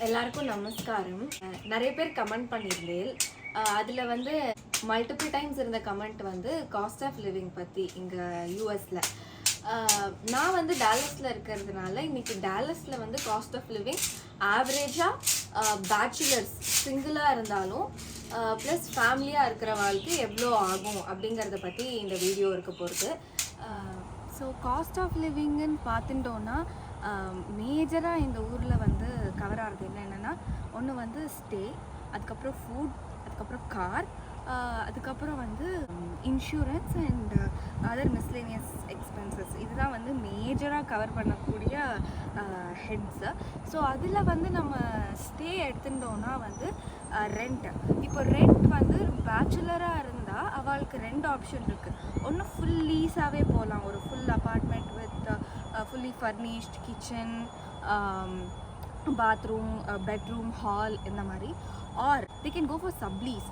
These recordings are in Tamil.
எல்லாருக்கும் நமஸ்காரம். நிறைய பேர் கமெண்ட் பண்ணியிருந்தேன். அதில் வந்து மல்டிபிள் டைம்ஸ் இருந்த கமெண்ட் வந்து காஸ்ட் ஆஃப் லிவிங் பற்றி இங்கே யூஎஸில். நான் வந்து டாலஸில் இருக்கிறதுனால இன்றைக்கி டாலஸில் வந்து காஸ்ட் ஆஃப் லிவிங் ஆவரேஜாக பேச்சுலர்ஸ் சிங்கிளாக இருந்தாலும் ப்ளஸ் ஃபேமிலியாக இருக்கிற வாழ்க்கை எவ்வளோ ஆகும் அப்படிங்கிறத பற்றி இந்த வீடியோ இருக்க போகிறது. ஸோ காஸ்ட் ஆஃப் லிவிங்குன்னு பார்த்துட்டோன்னா மேஜராக இந்த ஊரில் வந்து கவர் ஆகிறது என்னென்னா ஒன்று வந்து ஸ்டே, அதுக்கப்புறம் ஃபுட், அதுக்கப்புறம் கார், அதுக்கப்புறம் வந்து insurance and other miscellaneous expenses. இதுதான் வந்து மேஜராக கவர் பண்ணக்கூடிய ஹெட்ஸு. ஸோ அதில் வந்து நம்ம ஸ்டே எடுத்துட்டோன்னா வந்து ரெண்ட். இப்போ ரெண்ட் வந்து பேச்சுலராக இருந்தால் அவளுக்கு ரெண்டு ஆப்ஷன் இருக்குது. ஒன்று ஃபுல் லீஸாகவே போகலாம், ஒரு full apartment with fully furnished kitchen, bathroom, bedroom, hall இந்த மாதிரி. Or they can go for sublease.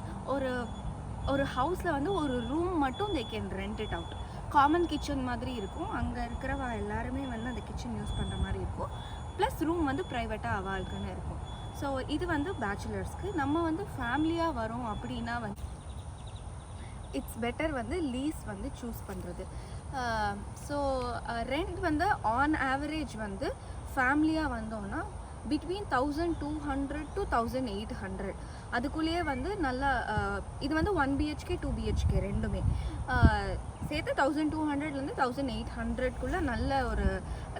ஒரு ஹவுஸில் வந்து ஒரு ரூம் மட்டும் they can rent it out. Common kitchen மாதிரி இருக்கும், அங்கே இருக்கிறவா எல்லாருமே வந்து அந்த கிச்சன் யூஸ் பண்ணுற மாதிரி இருக்கும். ப்ளஸ் ரூம் வந்து ப்ரைவேட்டாக அவளுக்குன்னு இருக்கும். ஸோ இது வந்து பேச்சுலர்ஸ்க்கு. நம்ம வந்து ஃபேமிலியாக வரோம் அப்படின்னா வந்து இட்ஸ் பெட்டர் வந்து லீஸ் வந்து சூஸ் பண்ணுறது. ஸோ ரெண்ட் வந்து ஆன் ஆவரேஜ் வந்து ஃபேமிலியாக வந்தோன்னா பிட்வீன் 1200 to 1800 அதுக்குள்ளேயே வந்து நல்லா. இது வந்து 1 BHK 2 BHK ரெண்டுமே சேர்த்து 1200லேருந்து 1800க்குள்ளே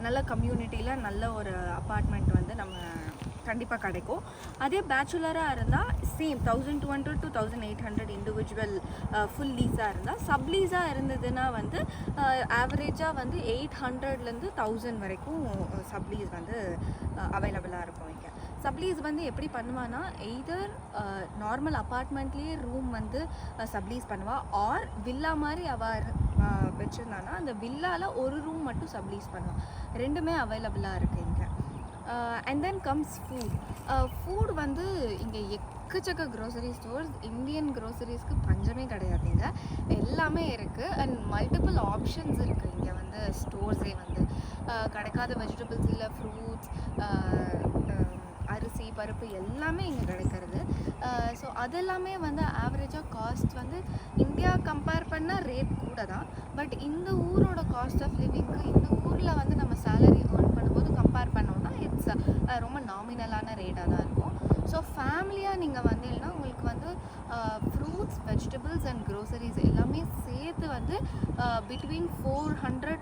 நல்ல கம்யூனிட்டியில் நல்ல ஒரு அப்பார்ட்மெண்ட் வந்து நம்ம கண்டிப்பாக கிடைக்கும். அதே பேச்சுலராக இருந்தால் சேம் 1200 to 1800 இண்டிவிஜுவல் ஃபுல் லீஸாக இருந்தால். சப்லீஸாக இருந்ததுன்னா வந்து ஆவரேஜாக வந்து 800லேருந்து 1000 வரைக்கும் சப்லீஸ் வந்து அவைலபிளாக இருக்கும் இங்கே. சப்லீஸ் வந்து எப்படி பண்ணுவான்னா எய்தர் நார்மல் அப்பார்ட்மெண்ட்லேயே ரூம் வந்து சப்லீஸ் பண்ணுவாள், ஆர் வில்லா மாதிரி அவள் வச்சுருந்தானா அந்த வில்லாவில் ஒரு ரூம் மட்டும் சப்லீஸ் பண்ணுவாள். ரெண்டுமே அவைலபிளாக இருக்குது இங்கே. And then comes food. Food வந்து இங்கே எக்கச்சக்க க்ரோசரி ஸ்டோர்ஸ், இந்தியன் க்ரோசரிஸ்க்கு பஞ்சமே கிடையாதுங்க, எல்லாமே இருக்குது. அண்ட் மல்டிபிள் ஆப்ஷன்ஸ் இருக்குது இங்கே வந்து ஸ்டோர்ஸே வந்து. கிடைக்காத வெஜிடபிள்ஸ் இல்லை, ஃப்ரூட்ஸ், அரிசி, பருப்பு எல்லாமே இங்கே கிடைக்கிறது. ஸோ அதெல்லாமே வந்து ஆவரேஜாக காஸ்ட் வந்து இந்தியா கம்பேர் பண்ணால் ரேட் கூட தான். பட் இந்த ஊரோட காஸ்ட் ஆஃப் லிவிங்க்கு இந்த ஊரில் வந்து நம்ம சேலரி ஏர்ன் பண்ணும்போது கம்பேர் பண்ணோம்னா இட்ஸ் ரொம்ப நாமினலான ரேட்டாக தான் இருக்கும். ஸோ ஃபேமிலியாக நீங்கள் வந்தீங்கன்னா உங்களுக்கு வந்து ஃப்ரூட்ஸ், வெஜிடபிள்ஸ் அண்ட் க்ரோசரிஸ் எல்லாமே சேர்த்து வந்து பிட்வீன் 400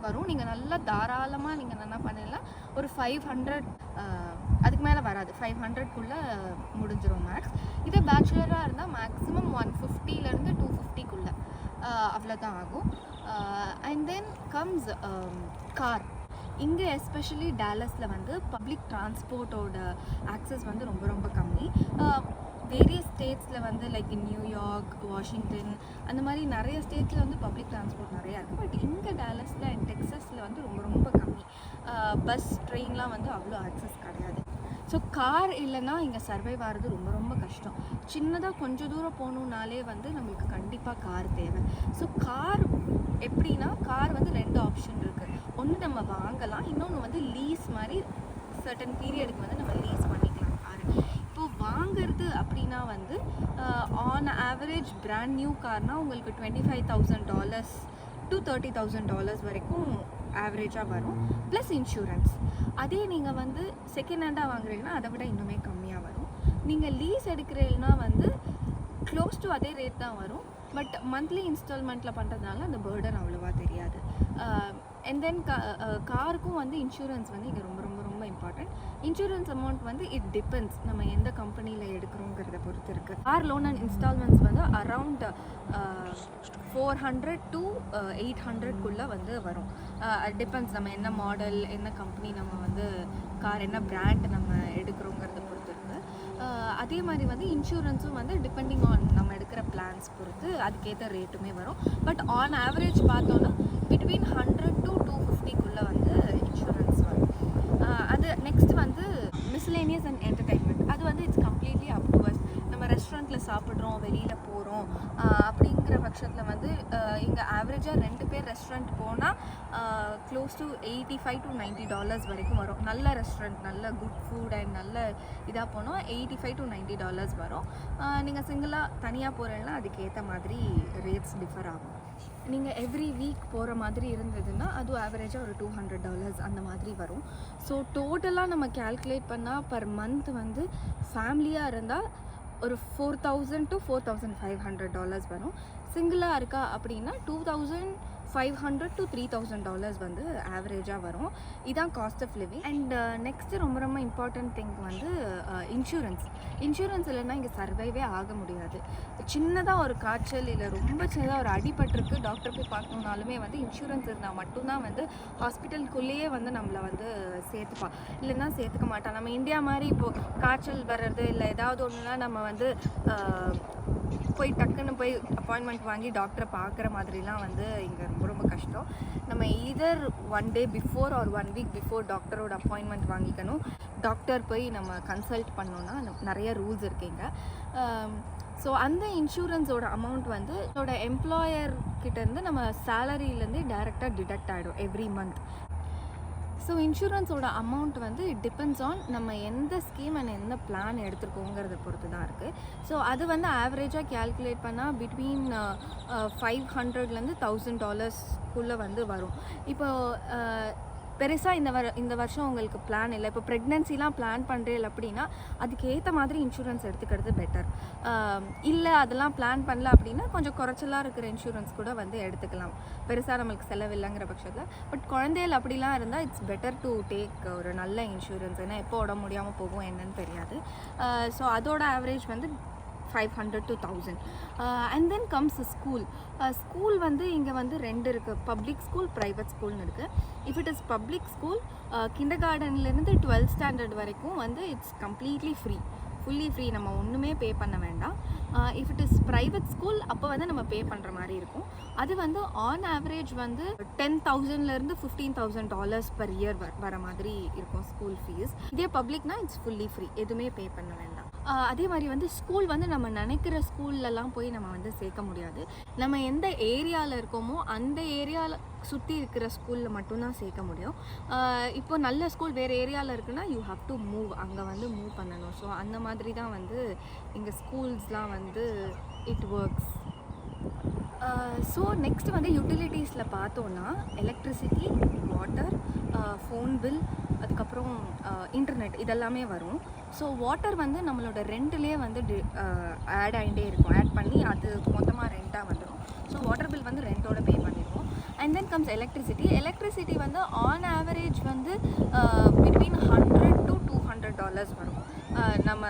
வரும். நீங்கள் நல்லா தாராளமாக நீங்கள் என்ன பண்ணிடலாம், ஒரு 500 அதுக்கு மேலே வராது, 500க்குள்ளே முடிஞ்சிடும் மேக்ஸ். இதே பேச்சுலராக இருந்தால் மேக்ஸிமம் 150லேருந்து 250க்குள்ளே அவ்வளோதான் ஆகும். And then comes car. இங்கே எஸ்பெஷலி டாலஸில் வந்து பப்ளிக் டிரான்ஸ்போர்ட்டோட ஆக்சஸ் வந்து ரொம்ப ரொம்ப கம்மி. வேரியஸ் ஸ்டேட்ஸில் வந்து லைக் நியூயார்க், வாஷிங்டன் அந்த மாதிரி நிறைய ஸ்டேட்ஸில் வந்து பப்ளிக் டிரான்ஸ்போர்ட் நிறையா இருக்குது. பட் இங்கே டாலஸில் அண்ட் டெக்ஸஸில் வந்து ரொம்ப ரொம்ப கம்மி. பஸ், ட்ரெயின்லாம் வந்து அவ்வளோ ஆக்சஸ் கிடையாது. ஸோ கார் இல்லைன்னா இங்கே சர்வைவ் ஆகிறது ரொம்ப ரொம்ப கஷ்டம். சின்னதாக கொஞ்சம் தூரம் போகணுன்னாலே வந்து நம்மளுக்கு கண்டிப்பாக கார் தேவை. ஸோ கார் எப்படின்னா, கார் வந்து ரெண்டு ஆப்ஷன் இருக்குது. ஒன்று நம்ம வாங்கலாம், இன்னொன்று வந்து லீஸ் மாதிரி சர்டன் பீரியடுக்கு வந்து நம்ம லீஸ் பண்ணிக்கலாம் கார். இப்போது வாங்கிறது அப்படின்னா வந்து ஆன் ஆவரேஜ் பிராண்ட் நியூ கார்னால் உங்களுக்கு $25,000 to $30,000 வரைக்கும் ஆவரேஜாக வரும், ப்ளஸ் இன்சூரன்ஸ். அதே நீங்கள் வந்து செகண்ட் ஹேண்டாக வாங்குறீங்கன்னா அதை விட இன்னுமே கம்மியாக வரும். நீங்கள் லீஸ் எடுக்கிறீங்கன்னா வந்து க்ளோஸ் டு அதே ரேட் தான் வரும். பட் மந்த்லி இன்ஸ்டால்மெண்ட்டில் பண்ணுறதுனால அந்த பேர்டன் அவ்வளோவா தெரியாது. அண்ட் தென் காருக்கும் வந்து இன்சூரன்ஸ் வந்து இங்கே ரொம்ப ரொம்ப ரொம்ப இம்பார்ட்டன்ட். இன்சூரன்ஸ் அமௌண்ட் வந்து இட் டிபெண்ட்ஸ் நம்ம எந்த கம்பெனியில் எடுக்கிறோங்கிறத பொறுத்து இருக்குது. கார் லோன் அண்ட் இன்ஸ்டால்மெண்ட்ஸ் வந்து அரவுண்ட் 400 to 800க்குள்ளே வந்து வரும். டிபெண்ட்ஸ் நம்ம என்ன மாடல், என்ன கம்பெனி, நம்ம வந்து கார் என்ன பிராண்ட் நம்ம எடுக்கிறோங்கிறத பொறுத்து இருக்குது. அதே மாதிரி வந்து இன்சூரன்ஸும் வந்து டிபெண்டிங் ஆன் நம்ம எடுக்கிற பிளான்ஸ் பொறுத்து அதுக்கேற்ற ரேட்டுமே வரும். பட் ஆன் ஆவரேஜ் பார்த்தோன்னா பிட்வீன் 100 to 250க்குள்ளே வந்து இன்சூரன்ஸ் வரும். அது நெக்ஸ்ட் வந்து மிஸ்லேனியஸ் அண்ட் என்டர்டைன்மெண்ட். அது வந்து it's completely up to us. நம்ம ரெஸ்டாரண்ட் ரெஸ்டாரண்ட்டில் சாப்பிட்றோம், வெளியில் போகிறோம் அப்படிங்கிற பட்சத்தில் வந்து இங்கே ஆவரேஜாக 2 பேர் ரெஸ்டாரண்ட் போனால் க்ளோஸ் டு $85 to $90 வரைக்கும் வரும். நல்ல ரெஸ்டாரண்ட், நல்ல குட் ஃபுட் அண்ட் நல்ல இதாக போனோம் $85 to $90 வரும். நீங்கள் சிங்கிளாக தனியாக போகிறீங்கன்னா அதுக்கேற்ற மாதிரி ரேட்ஸ் டிஃபர் ஆகும். நீங்கள் எவ்ரி வீக் போகிற மாதிரி இருந்ததுன்னா அது ஆவரேஜாக ஒரு $200 அந்த மாதிரி வரும். ஸோ டோட்டலாக நம்ம கேல்குலேட் பண்ணால் பர் மந்த் வந்து ஃபேமிலியாக இருந்தால் ஒரு $4,000 to $4,500 வரும். சிங்கிளாக இருக்கா அப்படின்னா $2,500 to $3,000 வந்து ஆவரேஜாக வரும். இதான் cost of living. And next ரொம்ப ரொம்ப இம்பார்ட்டன்ட் திங் வந்து இன்சூரன்ஸ் இல்லைன்னா இங்கே சர்வைவே ஆக முடியாது. சின்னதாக ஒரு காய்ச்சல் இல்லை ரொம்ப சின்னதாக ஒரு அடிபட்டிருக்கு, டாக்டர் போய் பார்க்கணுன்னாலுமே வந்து இன்சூரன்ஸ் இருந்தால் மட்டும்தான் வந்து ஹாஸ்பிட்டலுக்குள்ளேயே வந்து நம்மளை வந்து சேர்த்துப்பான், இல்லைன்னா சேர்த்துக்க மாட்டான். நம்ம இந்தியா மாதிரி இப்போது காய்ச்சல் வர்றது இல்லை ஏதாவது ஒன்றுனா நம்ம வந்து போய் டக்குன்னு போய் அப்பாயின்மெண்ட் வாங்கி டாக்டரை பார்க்குற மாதிரிலாம் வந்து இங்கே ரொம்ப ரொம்ப கஷ்டம். நம்ம either 1 day before or 1 week before டாக்டரோட அப்பாயின்மெண்ட் வாங்கிக்கணும். டாக்டர் போய் நம்ம கன்சல்ட் பண்ணோன்னா நிறைய ரூல்ஸ் இருக்குங்க. ஸோ அந்த இன்சூரன்ஸோட அமௌண்ட் வந்து அதோட எம்ப்ளாயர்கிட்டேருந்து நம்ம சேலரியிலேருந்து டைரெக்டாக டிடக்ட் ஆகிடும் எவ்ரி மந்த். ஸோ இன்சூரன்ஸோட அமௌண்ட் வந்து இட் டிபெண்ட்ஸ் ஆன் நம்ம எந்த ஸ்கீம் அண்ட் எந்த பிளான் எடுத்துருக்கோங்கிறத பொறுத்து தான் இருக்குது. ஸோ அது வந்து ஆவரேஜாக கேல்குலேட் பண்ணால் பிட்வீன் $500 $1,000 வந்து வரும். இப்போது பெருசாக இந்த வருஷம் உங்களுக்கு பிளான் இல்லை, இப்போ ப்ரெக்னென்சிலாம் பிளான் பண்ணுறீங்க அப்படின்னா அதுக்கு ஏற்ற மாதிரி இன்சூரன்ஸ் எடுத்துக்கிறது பெட்டர். இல்லை அதெல்லாம் பிளான் பண்ணல அப்படின்னா கொஞ்சம் குறைச்சலாக இருக்கிற இன்சூரன்ஸ் கூட வந்து எடுத்துக்கலாம், பெருசாக நம்மளுக்கு செலவில்லைங்கிற பட்சத்தில். பட் குழந்தைகள் அப்படிலாம் இருந்தால் இட்ஸ் பெட்டர் டு டேக் ஒரு நல்ல இன்சூரன்ஸ், ஏன்னா எப்போ உடம்பு முடியாமல் போகும் என்னன்னு தெரியாது. ஸோ அதோட ஆவரேஜ் வந்து $500 to $1,000. And then comes school வந்து இங்கே வந்து 2 இருக்குது, பப்ளிக் ஸ்கூல், ப்ரைவேட் ஸ்கூல்னு இருக்குது. If it is public school கிண்டர் கார்டன்லேருந்து 12th ஸ்டாண்டர்ட் வரைக்கும் வந்து இட்ஸ் கம்ப்ளீட்லி ஃபுல்லி ஃப்ரீ, நம்ம ஒன்றுமே பே பண்ண வேண்டாம். If it is private school அப்போ வந்து நம்ம பே பண்ணுற மாதிரி இருக்கும். அது வந்து ஆன் ஆவரேஜ் வந்து $10,000 to $15,000 per year வர மாதிரி இருக்கும் ஸ்கூல் ஃபீஸ். இதே பப்ளிக்னா இட்ஸ் ஃபுல்லி ஃப்ரீ, எதுவுமே பே பண்ண வேண்டாம். அதே மாதிரி வந்து ஸ்கூல் வந்து நம்ம நினைக்கிற ஸ்கூல்லலாம் போய் நம்ம வந்து சேர்க்க முடியாது. நம்ம எந்த ஏரியாவில் இருக்கோமோ அந்த ஏரியாவில் சுற்றி இருக்கிற ஸ்கூலில் மட்டும்தான் சேர்க்க முடியும். இப்போ நல்ல ஸ்கூல் வேறு ஏரியாவில் இருக்குன்னா யூ ஹாவ் டு மூவ், அங்கே வந்து மூவ் பண்ணணும். ஸோ அந்த மாதிரி தான் வந்து இங்கே ஸ்கூல்ஸ்லாம் வந்து இட் ஒர்க்ஸ். ஸோ நெக்ஸ்ட் வந்து யூட்டிலிட்டிஸில் பார்த்தோன்னா எலக்ட்ரிசிட்டி, வாட்டர், ஃபோன் பில், அதுக்கப்புறம் இன்டர்நெட் இதெல்லாமே வரும். ஸோ வாட்டர் வந்து நம்மளோட ரெண்ட்லேயே வந்து ஆட் ஆகிட்டே இருக்கும், ஆட் பண்ணி அது மொத்தமாக ரெண்ட்டாக வந்துடும். ஸோ வாட்டர் பில் வந்து ரெண்டோட பே பண்ணிடுவோம். அண்ட் தென் கம்ஸ் எலக்ட்ரிசிட்டி வந்து ஆன் ஆவரேஜ் வந்து பிட்வீன் $100 to $200 வரும். நம்ம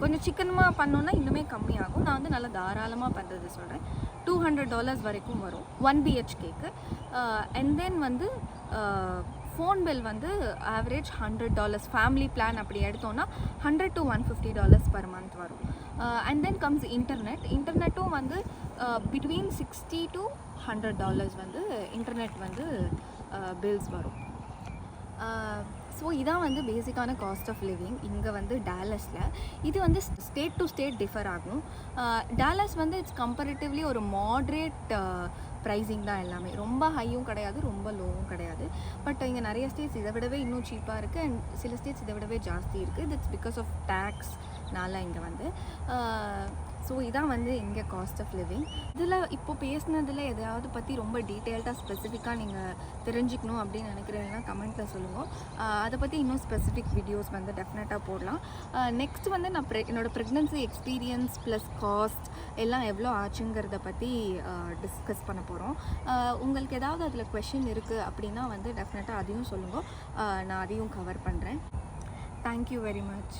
கொஞ்சம் சிக்கனமாக பண்ணோன்னா இன்னுமே கம்மியாகும். நான் வந்து நல்லா தாராளமாக பண்ணுறது சொல்கிறேன். $200 வரைக்கும் வரும் 1 BHKக்கு. அண்ட் தென் வந்து ஃபோன் பில் வந்து ஆவரேஜ் $100, ஃபேமிலி பிளான் அப்படி எடுத்தோன்னா $100 to $150 per month வரும். அண்ட் தென் கம்ஸ் இன்டர்நெட்டும் வந்து பிட்வீன் $60 to $100 வந்து இன்டர்நெட் வந்து பில்ஸ் வரும். ஸோ இதான் வந்து பேசிக்கான காஸ்ட் ஆஃப் லிவிங் இங்கே வந்து டாலஸில். இது வந்து ஸ்டேட் டு ஸ்டேட் டிஃபர் ஆகும். டாலஸ் வந்து இட்ஸ் கம்பேரிட்டிவ்லி ஒரு மாட்ரேட் ப்ரைஸிங் தான், எல்லாமே ரொம்ப ஹையும் கிடையாது ரொம்ப லோவும் கிடையாது. பட் இங்கே நிறைய ஸ்டேட்ஸ் இதை விடவே இன்னும் சீப்பாக இருக்குது அண்ட் சில ஸ்டேட்ஸ் இதை விடவே ஜாஸ்தி இருக்குது. தட்ஸ் பிகாஸ் ஆஃப் டேக்ஸ்னால இங்கே வந்து. ஸோ இதான் வந்து இங்கே காஸ்ட் ஆஃப் லிவிங். இதில் இப்போ பேசுனதில் எதையாவது பற்றி ரொம்ப டீட்டெயில்டாக ஸ்பெசிஃபிக்காக நீங்கள் தெரிஞ்சுக்கணும் அப்படின்னு நினைக்கிறீங்கன்னா கமெண்ட்டில் சொல்லுங்கள். அதை பற்றி இன்னும் ஸ்பெசிஃபிக் வீடியோஸ் வந்து டெஃபினட்டாக போடலாம். நெக்ஸ்ட் வந்து நான் என்னோடய ப்ரெக்னன்சி எக்ஸ்பீரியன்ஸ் ப்ளஸ் காஸ்ட் எல்லாம் எவ்வளோ ஆச்சுங்கிறத பற்றி டிஸ்கஸ் பண்ண போகிறோம். உங்களுக்கு ஏதாவது அதில் கொஷின் இருக்குது அப்படின்னா வந்து டெஃபினட்டாக அதையும் சொல்லுங்கள், நான் அதையும் கவர் பண்ணுறேன். Thank you very much.